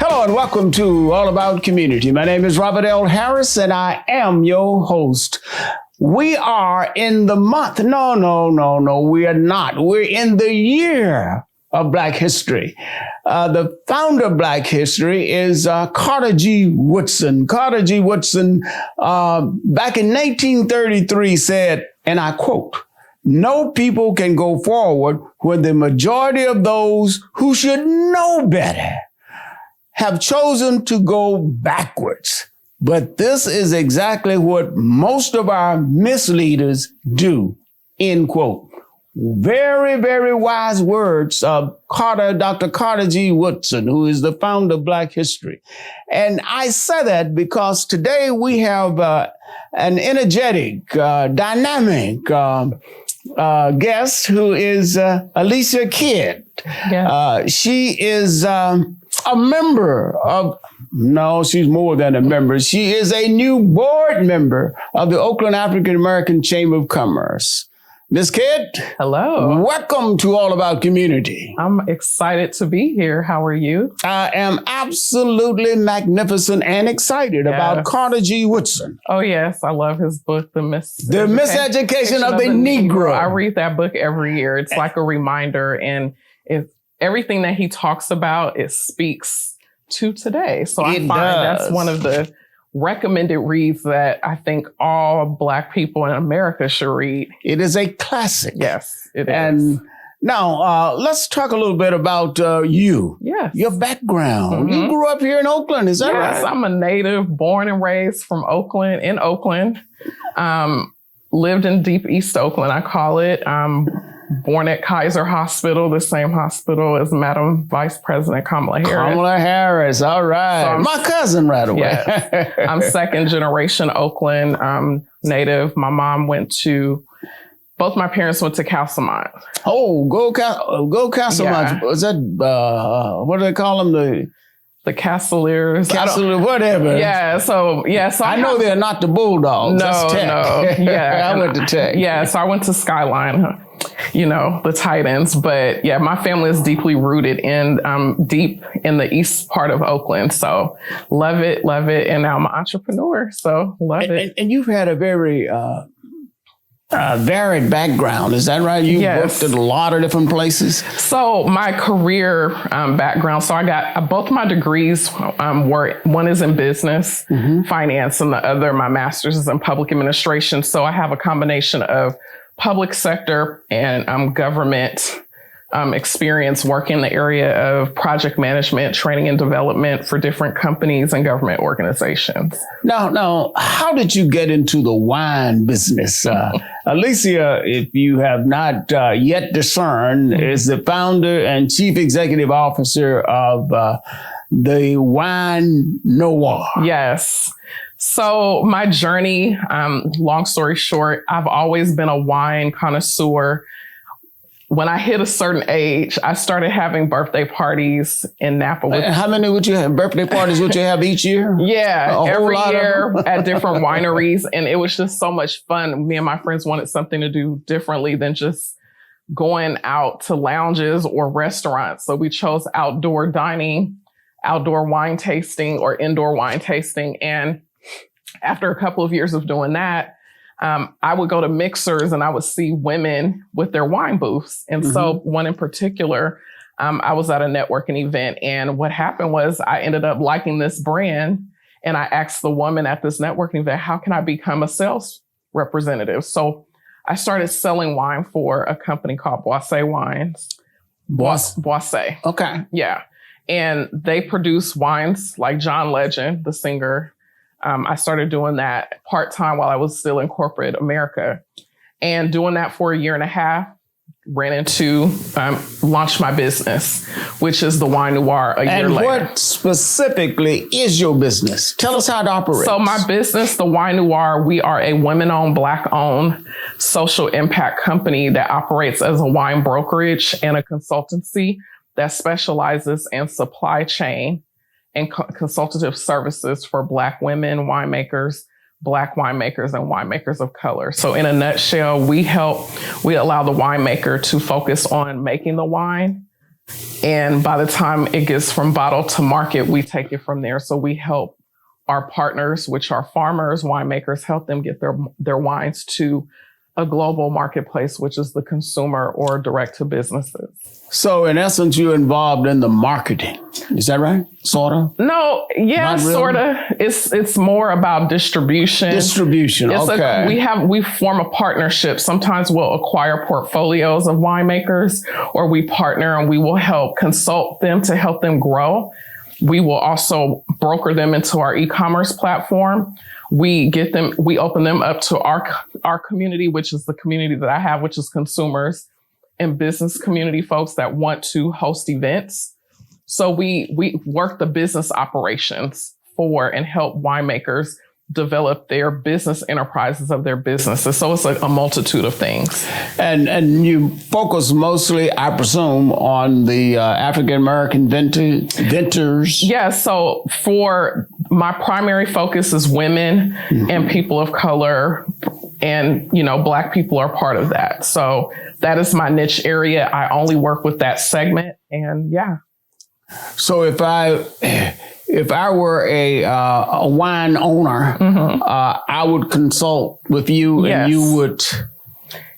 Hello and welcome to All About Community. My name is Robert L. Harris and I am your host. We are in the month. No, we are not. We're in the year of Black History. The founder of Black History is Carter G. Woodson. Carter G. Woodson, back in 1933 said, and I quote, "No people can go forward when the majority of those who should know better have chosen to go backwards. But this is exactly what most of our misleaders do," end quote. Very, very wise words of Dr. Carter G. Woodson, who is the founder of Black History. And I say that because today we have an energetic, dynamic guest who is Alicia Kidd. Yes. She is a member of, no, she's more than a member. She is a new board member of the Oakland African American Chamber of Commerce. Ms. Kidd. Hello. Welcome to All About Community. I'm excited to be here. How are you? I am absolutely magnificent and excited about Carter G. Woodson. Oh, yes. I love his book, The Miseducation of the Negro. I read that book every year. It's like a reminder, and everything that he talks about, it speaks to today. So I find that's one of the recommended reads that I think all Black people in America should read. It is a classic. Yes, it is. And now let's talk a little bit about you. Yes. Your background. Mm-hmm. You grew up here in Oakland, is that right? Yes, I'm a native, born and raised from Oakland, in Oakland. Lived in deep East Oakland, I call it. Born at Kaiser Hospital, the same hospital as Madam Vice President Kamala Harris. Kamala Harris, all right. So my cousin right away. Yes. I'm second generation Oakland native. My mom both my parents went to Castlemont. Oh, go Castlemont. Yeah. Was that, what do they call them? The Castleers. Whatever. Yeah. So I know they're not the Bulldogs. That's Tech. No. Yeah. I went to Tech. Yeah. So I went to Skyline, the Titans. But yeah, my family is deeply rooted deep in the east part of Oakland. So love it. And now I'm an entrepreneur. So love it. And you've had a very varied background. Is that right? You worked at a lot of different places. So my career background, so I got both my degrees were, one is in business, finance, and the other, my master's is in public administration. So I have a combination of public sector and government experience working in the area of project management, training and development for different companies and government organizations. Now, how did you get into the wine business? Alicia, if you have not yet discerned, is the founder and chief executive officer of the wine Noire. Yes. So my journey, long story short, I've always been a wine connoisseur. When I hit a certain age, I started having birthday parties in Napa. How many would you have? Birthday parties would you have each year? Yeah, every year at different wineries. And it was just so much fun. Me and my friends wanted something to do differently than just going out to lounges or restaurants. So we chose outdoor dining, outdoor wine tasting, or indoor wine tasting. And after a couple of years of doing that, I would go to mixers and I would see women with their wine booths. And so one in particular, I was at a networking event, and what happened was I ended up liking this brand, and I asked the woman at this networking event, how can I become a sales representative? So I started selling wine for a company called Boisset Wines. Boisset. Okay. Yeah. And they produce wines like John Legend, the singer. I started doing that part-time while I was still in corporate America, and doing that for a year and a half, launched my business, which is the Wine Noire a year later. And what specifically is your business? Tell us how it operates. So my business, the Wine Noire, we are a women-owned, Black-owned social impact company that operates as a wine brokerage and a consultancy that specializes in supply chain and consultative services for Black women winemakers, Black winemakers, and winemakers of color. So in a nutshell, we allow the winemaker to focus on making the wine, And by the time it gets from bottle to market, we take it from there. So we help our partners, which are farmers, winemakers, help them get their wines to a global marketplace, which is the consumer or direct to businesses. So in essence, you're involved in the marketing. Is that right? Sort of? No, yeah, Not really? sort of. It's more about distribution. Distribution, okay. We form a partnership. Sometimes we'll acquire portfolios of winemakers, or we partner and we will help consult them to help them grow. We will also broker them into our e-commerce platform. We open them up to our community, which is the community that I have, which is consumers and business community folks that want to host events. So we work the business operations for and help winemakers develop their business enterprises of their businesses. So it's like a multitude of things. And you focus mostly, I presume, on the African-American vintners? Yeah, so for my primary focus is women and people of color, and, Black people are part of that. So that is my niche area. I only work with that segment, and yeah. So if I were a wine owner, I would consult with you, Yes. and you would.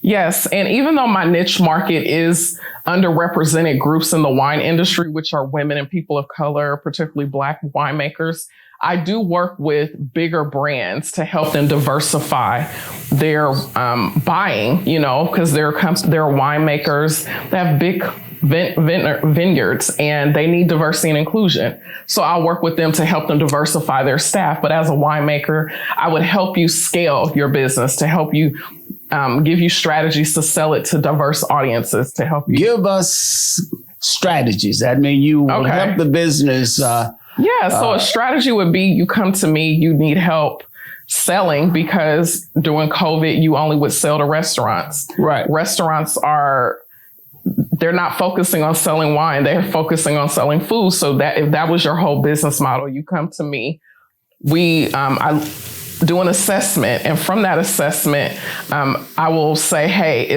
Yes. And even though my niche market is underrepresented groups in the wine industry, which are women and people of color, particularly Black winemakers, I do work with bigger brands to help them diversify their buying, because they're winemakers that have big vineyards and they need diversity and inclusion. So I'll work with them to help them diversify their staff. But as a winemaker, I would help you scale your business, to help you give you strategies to sell it to diverse audiences, to help you. Give us strategies. That means you will help the business. So a strategy would be, you come to me, you need help selling, because during COVID, you only would sell to restaurants. Right. Restaurants they're not focusing on selling wine. They're focusing on selling food. So that if that was your whole business model, you come to me, I do an assessment. And from that assessment, I will say, hey,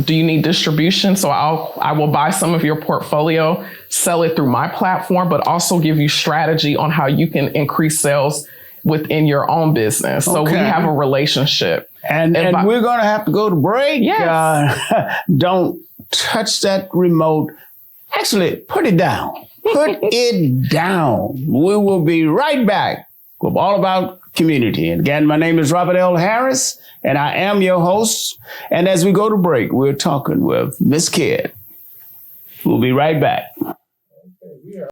do you need distribution? So I will buy some of your portfolio, sell it through my platform, but also give you strategy on how you can increase sales within your own business. So we have a relationship. And we're going to have to go to break. Yes. Don't touch that remote. Actually, put it down. Put it down. We will be right back with All About Community. And again, my name is Robert L. Harris, and I am your host. And as we go to break, we're talking with Miss Kidd. We'll be right back.